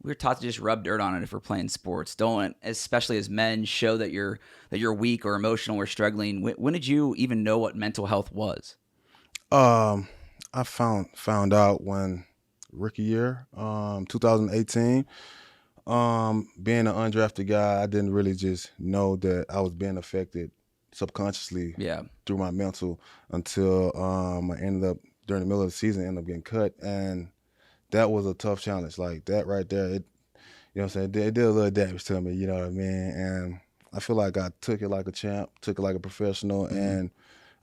we're taught to just rub dirt on it if we're playing sports. Don't, especially as men, show that you're weak or emotional or struggling. When did you even know what mental health was? Um, I found out when rookie year, 2018. Being an undrafted guy, I didn't really just know that I was being affected subconsciously Yeah, through my mental until I ended up during the middle of the season ended up getting cut, and that was a tough challenge. Like that right there, you know what I'm saying? It did a little damage to me, you know what I mean? And I feel like I took it like a champ, took it like a professional, hmm and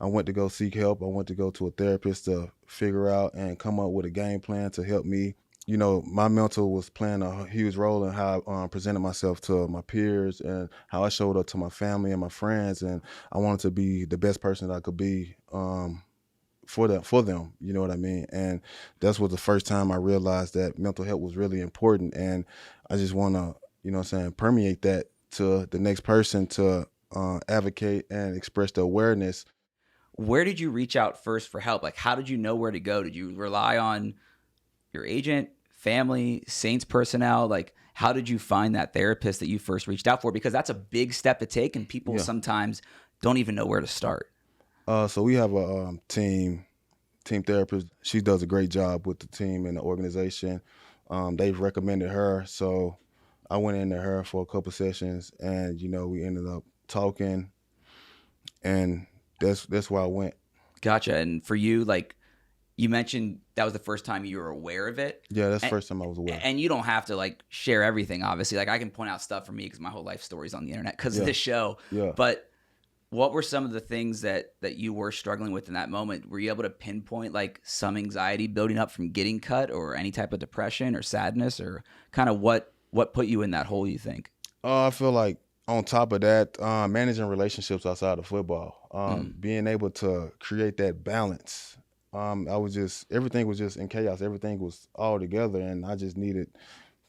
I went to go seek help. I went to go to a therapist to figure out and come up with a game plan to help me. You know, my mental was playing a huge role in how I presented myself to my peers and how I showed up to my family and my friends. And I wanted to be the best person that I could be for them, you know what I mean? And that's was the first time I realized that mental health was really important. And I just want to, you know what I'm saying, permeate that to the next person to advocate and express the awareness. Where did you reach out first for help? Like, how did you know where to go? Did you rely on your agent, family, Saints personnel? Like, how did you find that therapist that you first reached out for? Because that's a big step to take, and people Yeah. sometimes don't even know where to start. So we have a team therapist. She does a great job with the team and the organization. They've recommended her, so I went in to her for a couple sessions, and you know we ended up talking, and that's where I went. Gotcha. And for you, like you mentioned, that was the first time you were aware of it. Yeah, that's the And, first time I was aware. and you don't have to like share everything, obviously. Like I can point out stuff for me because my whole life story's on the internet because of Yeah, this show. yeah. But what were some of the things that you were struggling with in that moment? Were you able to pinpoint like some anxiety building up from getting cut, or any type of depression or sadness, or kind of what put you in that hole, you think? I feel like on top of that, managing relationships outside of football, Mm, being able to create that balance. I was just everything was just in chaos. Everything was all together, and I just needed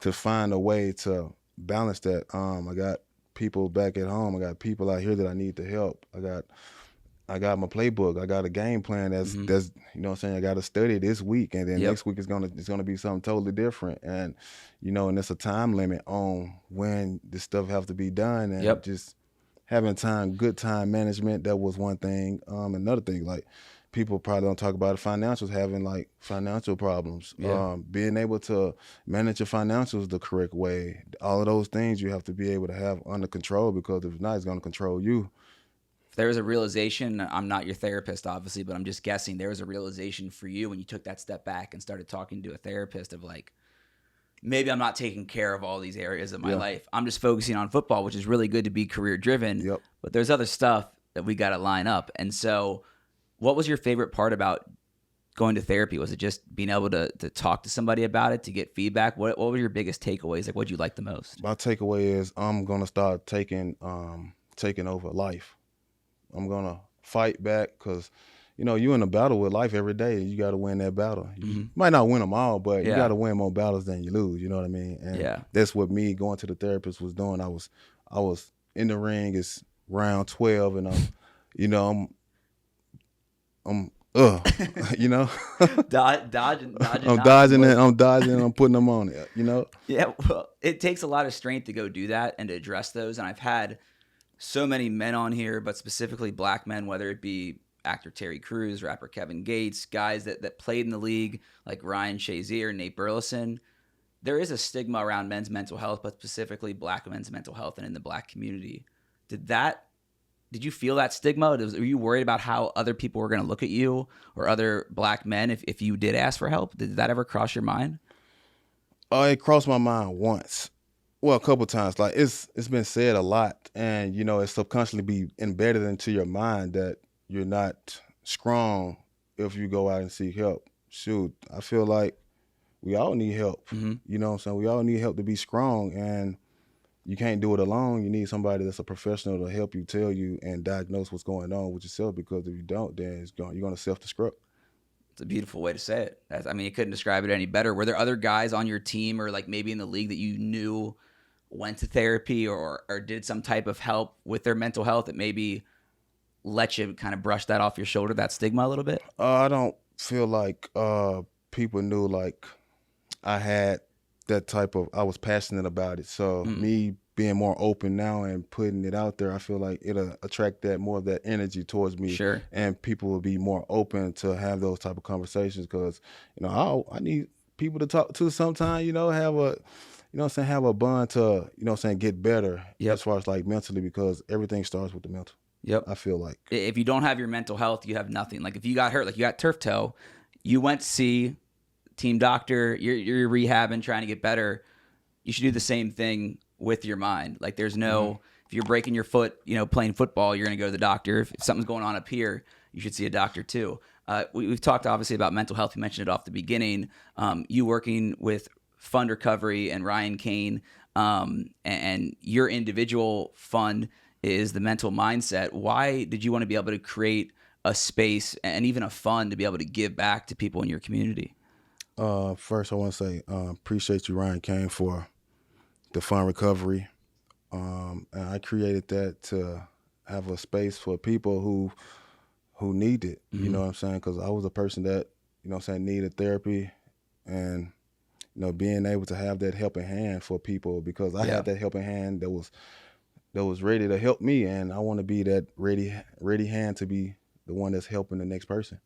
to find a way to balance that. I got people back at home. I got people out here that I need to help. I got my playbook. I got a game plan hmm that's you know what I'm saying. I got to study this week, and then Yep. next week it's gonna be something totally different. And you know, and there's a time limit on when this stuff have to be done, and Yep. just having good time management. That was one thing. Another thing, like people probably don't talk about it, financials, having like financial problems. Yeah. Being able to manage your financials the correct way. All of those things you have to be able to have under control, because if not, it's gonna control you. If there was a realization, I'm not your therapist, obviously, but I'm just guessing there was a realization for you when you took that step back and started talking to a therapist of like, maybe I'm not taking care of all these areas of my Yeah. life. I'm just focusing on football, which is really good to be career driven, Yep. but there's other stuff that we got to line up. And so, what was your favorite part about going to therapy? Was it just being able to talk to somebody about it, to get feedback? What were your biggest takeaways? Like, what did you like the most? My takeaway is I'm gonna start taking over life. I'm gonna fight back because you know you're in a battle with life every day. You got to win that battle. You hmm might not win them all, but you got Yeah. to win more battles than you lose. You know what I mean? And Yeah. that's what me going to the therapist was doing. I was in the ring. It's round 12, and you know, I'm you know, Dodging I'm knocks and dodging it. blows. I'm dodging. I'm putting them on it. You know. Yeah, well, it takes a lot of strength to go do that and to address those. And I've had so many men on here, but specifically black men, whether it be actor Terry Crews, rapper Kevin Gates, guys that played in the league like Ryan Shazier, Nate Burleson. There is a stigma around men's mental health, but specifically black men's mental health and in the black community. Did you feel that stigma? Were you worried about how other people were going to look at you or other black men if you did ask for help? Did that ever cross your mind? It crossed my mind once. Well, a couple times. Like it's been said a lot, and you know, it subconsciously be embedded into your mind that you're not strong if you go out and seek help. Shoot, I feel like we all need help. hmm You know what I'm saying? We all need help to be strong, and you can't do it alone. You need somebody that's a professional to help you, tell you, and diagnose what's going on with yourself. Because if you don't, then you're going to self-destruct. It's a beautiful way to say it. I mean, you couldn't describe it any better. Were there other guys on your team or like maybe in the league that you knew went to therapy or did some type of help with their mental health that maybe let you kind of brush that off your shoulder, that stigma a little bit? I don't feel like people knew like I had that type of, I was passionate about it. So Mm, me being more open now and putting it out there, I feel like it'll attract that more of that energy towards me, sure. and people will be more open to have those type of conversations. Because I need people to talk to sometimes. Have a have a bond to get better as Yep. far as like mentally, because everything starts with the mental. Yep. I feel like. If you don't have your mental health, you have nothing. Like if you got hurt, like you got turf toe, you went to see team doctor, you're rehabbing, trying to get better. You should do the same thing with your mind. Like there's Hmm. no, if you're breaking your foot, playing football, you're going to go to the doctor. If something's going on up here, you should see a doctor too. We've talked obviously about mental health. You mentioned it off the beginning. You working with Fund Recovery and Ryan Kane, and your individual fund is the mental mindset. Why did you want to be able to create a space and even a fund to be able to give back to people in your community? First, I want to say appreciate you, Ryan Kane, for the fund recovery. And I created that to have a space for people who need it. You Mm-hmm. know what I'm saying? Because I was a person that needed therapy, and being able to have that helping hand for people, because I Yeah. had that helping hand that was ready to help me, and I want to be that ready hand to be the one that's helping the next person.